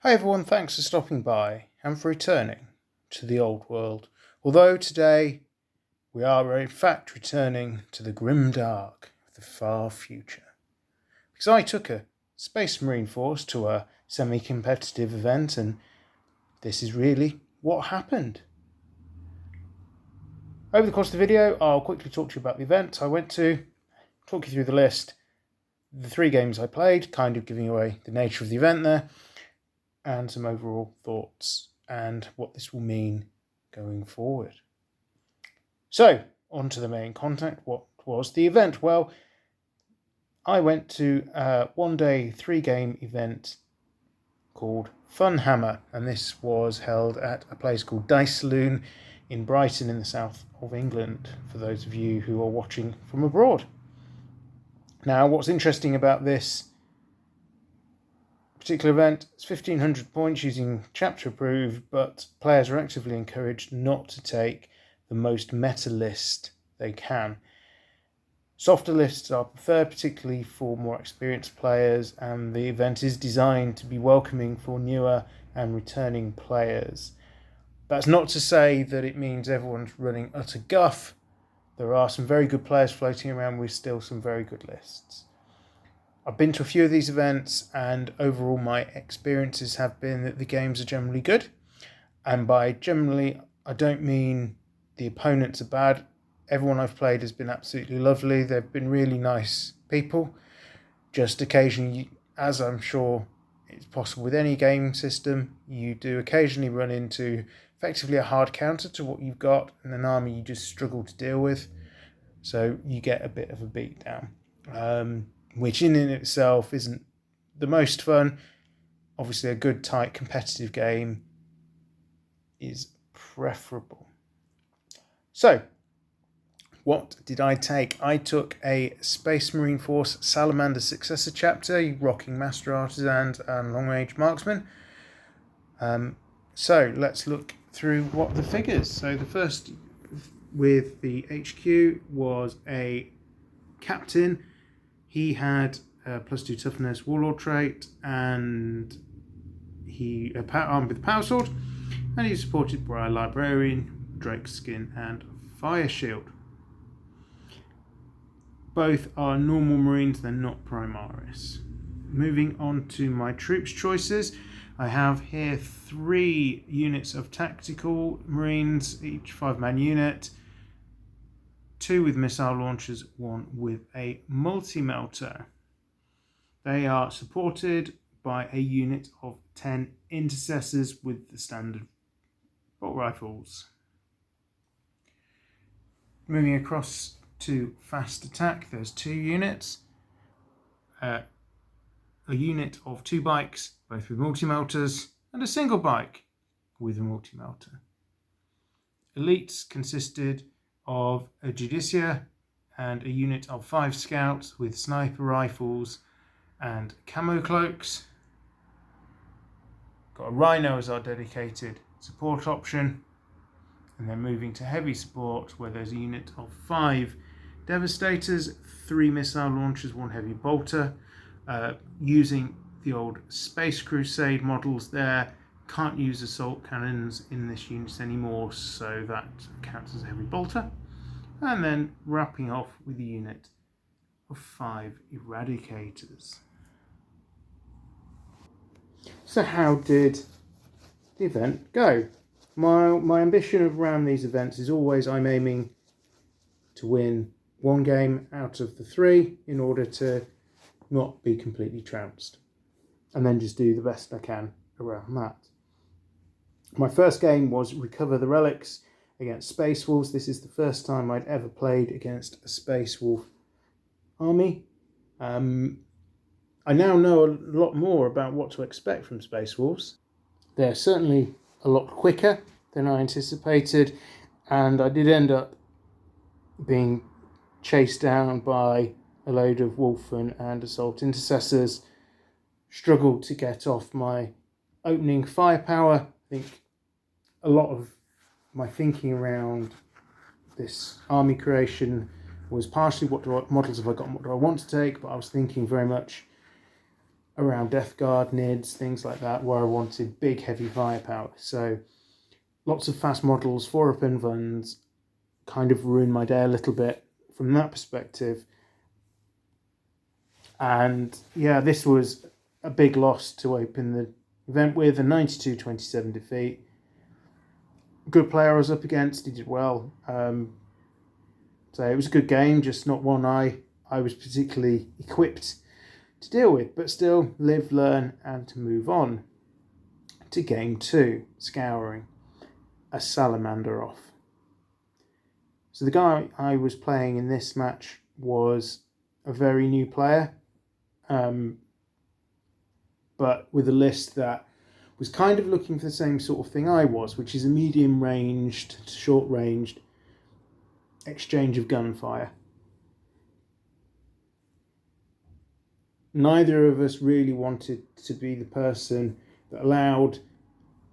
Hi everyone, thanks for stopping by and for returning to the old world. Although today we are in fact returning to the grim dark of the far future. Because I took a Space Marine Force to a semi-competitive event and this is really what happened. Over the course of the video, I'll quickly talk to you about the event I went to, talk you through the list, the 3 games I played, kind of giving away the nature of the event there, and some overall thoughts and what this will mean going forward. So, on to the main content. What was the event? Well, I went to a 1-day 3-game event called Funhammer, and this was held at a place called Dice Saloon in Brighton in the south of England, for those of you who are watching from abroad. Now, what's interesting about this particular event, it's 1,500 points using chapter approved, but players are actively encouraged not to take the most meta list they can. Softer lists are preferred, particularly for more experienced players, and the event is designed to be welcoming for newer and returning players. That's not to say that it means everyone's running utter guff. There are some very good players floating around with still some very good lists. I've been to a few of these events, and overall my experiences have been that the games are generally good. And by generally, I don't mean the opponents are bad. Everyone I've played has been absolutely lovely. They've been really nice people. Just occasionally, as I'm sure it's possible with any game system, you do occasionally run into effectively a hard counter to what you've got and an army you just struggle to deal with. So you get a bit of a beatdown. Which in itself isn't the most fun. Obviously a good, tight, competitive game is preferable. So, what did I take? I took a Space Marine Force Salamander Successor Chapter, rocking Master Artisans and Long Range Marksman. So, let's look through what the figures. So, the first with the HQ was a Captain. He had a +2 toughness warlord trait, and he armed with a power sword, and he was supported by a librarian, drake skin, and fire shield. Both are normal marines; they're not Primaris. Moving on to my troops choices, I have here 3 units of tactical marines, each 5-man unit. 2 with missile launchers, 1 with a multi-melter. They are supported by a unit of 10 intercessors with the standard bolt rifles. Moving across to fast attack, there's 2 units. A unit of 2 bikes, both with multi-melters, and a single bike with a multi-melter. Elites consisted of a Judicia and a unit of 5 scouts with sniper rifles and camo cloaks. Got a Rhino as our dedicated support option, and then moving to heavy support, where there's a unit of 5 Devastators, 3 missile launchers, 1 heavy bolter, using the old Space Crusade models there. Can't use assault cannons in this unit anymore, so that counts as a heavy bolter. And then wrapping off with a unit of 5 eradicators. So how did the event go? My ambition around these events is always I'm aiming to win 1 game out of the 3 in order to not be completely trounced, and then just do the best I can around that. My first game was Recover the Relics against Space Wolves. This is the first time I'd ever played against a Space Wolf army. I now know a lot more about what to expect from Space Wolves. They're certainly a lot quicker than I anticipated, and I did end up being chased down by a load of Wolfen and Assault Intercessors. Struggled to get off my opening firepower. I think a lot of my thinking around this army creation was partially what models have I got and what do I want to take, but I was thinking very much around Death Guard, NIDs, things like that, where I wanted big, heavy firepower. So lots of fast models, 4-up invulns, kind of ruined my day a little bit from that perspective. And yeah, this was a big loss to open the event with, a 92-27 defeat. Good player I was up against, he did well. So it was a good game, just not one I was particularly equipped to deal with, but still live, learn, and to move on to game 2, Scouring, a salamander off. So the guy I was playing in this match was a very new player, but with a list that was kind of looking for the same sort of thing I was, which is a medium-ranged to short-ranged exchange of gunfire. Neither of us really wanted to be the person that allowed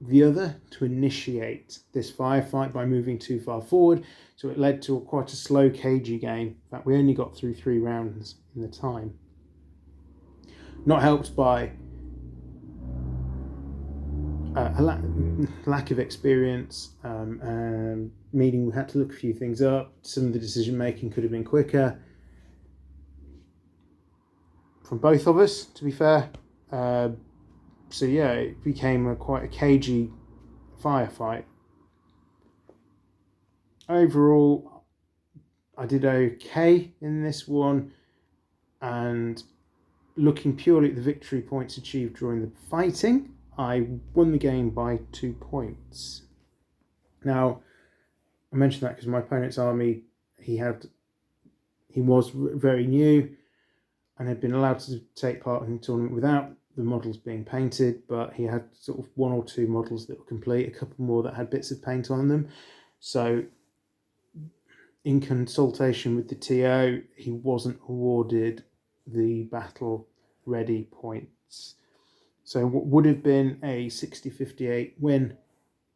the other to initiate this firefight by moving too far forward, so it led to quite a slow, cagey game. In fact, we only got through 3 rounds in the time. Not helped by a lack of experience, meaning we had to look a few things up. Some of the decision making could have been quicker from both of us, to be fair. So yeah, it became quite a cagey firefight. Overall, I did okay in this one, and looking purely at the victory points achieved during the fighting, I won the game by 2 points. Now, I mentioned that because my opponent's army, he was very new and had been allowed to take part in the tournament without the models being painted, but he had sort of 1 or 2 models that were complete, a couple more that had bits of paint on them. So in consultation with the TO, he wasn't awarded the battle ready points. So what would have been a 60-58 win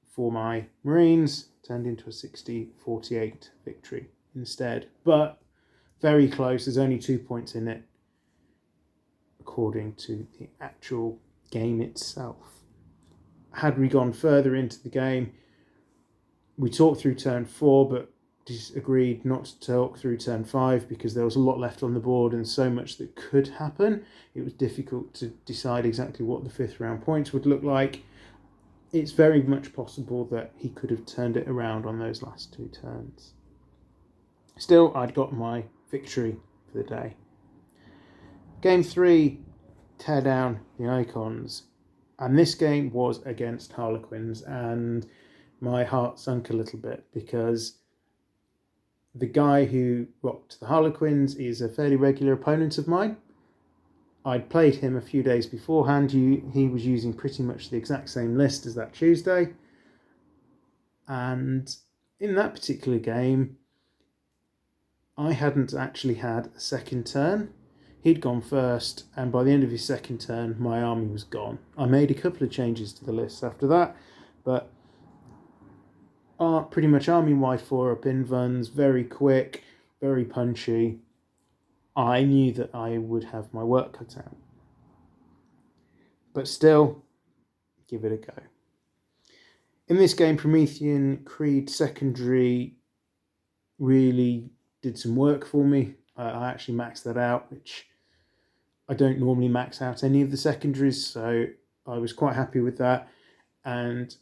for my Marines turned into a 60-48 victory instead. But very close, there's only 2 points in it according to the actual game itself. Had we gone further into the game, we talked through turn 4, but agreed not to talk through turn 5 because there was a lot left on the board and so much that could happen. It was difficult to decide exactly what the 5th round points would look like. It's very much possible that he could have turned it around on those last 2 turns. Still, I'd got my victory for the day. Game 3, tear down the icons. And this game was against Harlequins, and my heart sunk a little bit because the guy who rocked the Harlequins is a fairly regular opponent of mine. I'd played him a few days beforehand. He was using pretty much the exact same list as that Tuesday. And in that particular game, I hadn't actually had a second turn. He'd gone first, and by the end of his second turn, my army was gone. I made a couple of changes to the list after that, but pretty much army-wide 4-up invuns, very quick, very punchy. I knew that I would have my work cut out. But still, give it a go. In this game, Promethean Creed Secondary really did some work for me. I actually maxed that out, which I don't normally max out any of the secondaries, so I was quite happy with that. And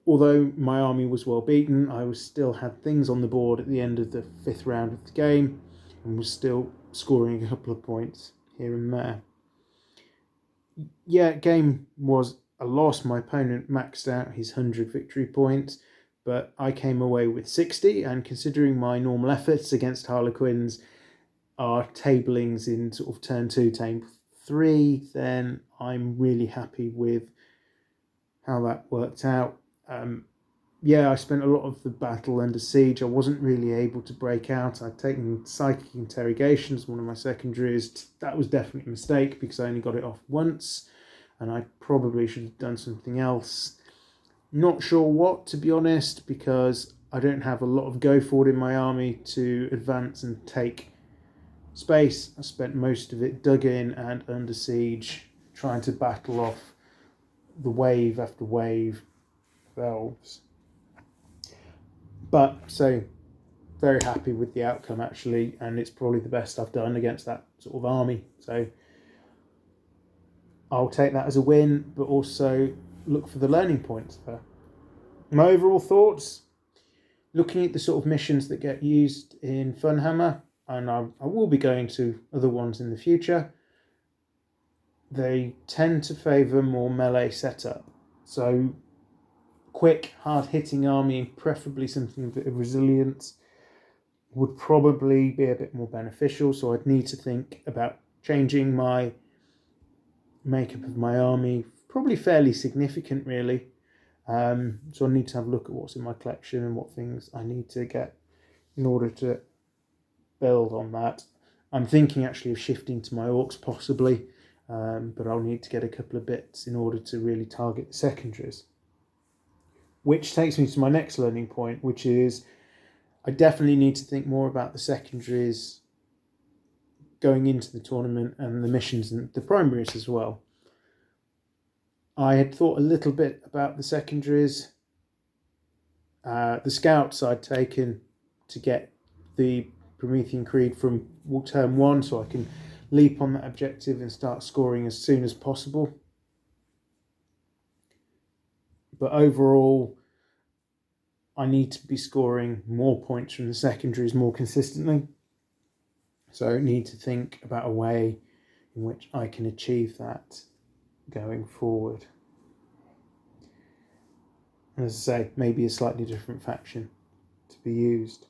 although my army was well beaten, I still had things on the board at the end of the 5th round of the game and was still scoring a couple of points here and there. Yeah, game was a loss. My opponent maxed out his 100 victory points, but I came away with 60, and considering my normal efforts against Harlequins are tablings in sort of turn 2, turn 3, then I'm really happy with how that worked out. I spent a lot of the battle under siege. I wasn't really able to break out. I'd taken psychic interrogation as one of my secondaries. That was definitely a mistake because I only got it off once, and I probably should have done something else. Not sure what, to be honest, because I don't have a lot of go forward in my army to advance and take space. I spent most of it dug in and under siege, trying to battle off the wave after wave of elves. But so very happy with the outcome actually, and it's probably the best I've done against that sort of army. So I'll take that as a win, but also look for the learning points there. My overall thoughts, looking at the sort of missions that get used in Funhammer, and I will be going to other ones in the future, they tend to favour more melee setup. So quick, hard-hitting army, preferably something with a bit of resilience, would probably be a bit more beneficial. So I'd need to think about changing my makeup of my army, probably fairly significant really. So I need to have a look at what's in my collection and what things I need to get in order to build on that. I'm thinking actually of shifting to my orcs possibly, but I'll need to get a couple of bits in order to really target the secondaries. Which takes me to my next learning point, which is I definitely need to think more about the secondaries going into the tournament and the missions and the primaries as well. I had thought a little bit about the secondaries, the scouts I'd taken to get the Promethean Creed from turn 1 so I can leap on that objective and start scoring as soon as possible. But overall, I need to be scoring more points from the secondaries more consistently. So I need to think about a way in which I can achieve that going forward. And as I say, maybe a slightly different faction to be used.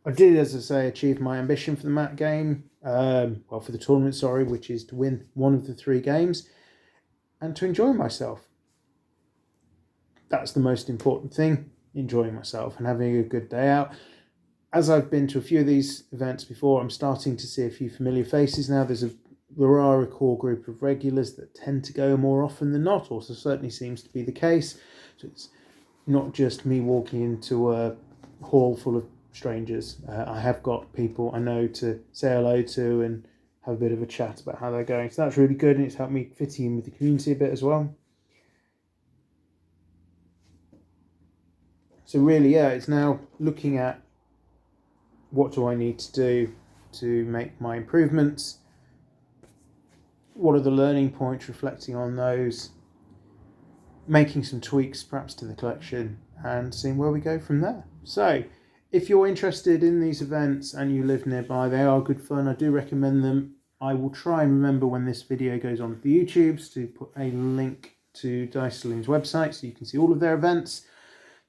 I did, as I say, achieve my ambition for the mat game, for the tournament, sorry, which is to win one of the 3 games and to enjoy myself. That's the most important thing, enjoying myself and having a good day out. As I've been to a few of these events before, I'm starting to see a few familiar faces now. There are a core group of regulars that tend to go more often than not, also certainly seems to be the case. So it's not just me walking into a hall full of strangers. I have got people I know to say hello to and have a bit of a chat about how they're going. So that's really good, and it's helped me fit in with the community a bit as well. So really, it's now looking at what do I need to do to make my improvements, what are the learning points, reflecting on those, making some tweaks perhaps to the collection and seeing where we go from there. So if you're interested in these events and you live nearby, they are good fun. I do recommend them. I will try and remember when this video goes on the YouTubes to put a link to Dice Saloon's website so you can see all of their events.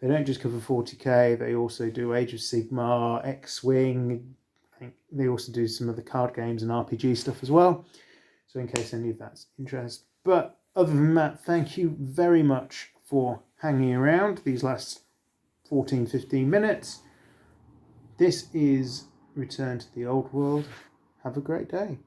They don't just cover 40k, they also do Age of Sigmar, X-Wing. I think they also do some of the card games and RPG stuff as well. So in case any of that's interest. But other than that, thank you very much for hanging around these last 14-15 minutes. This is Return to the Old World. Have a great day.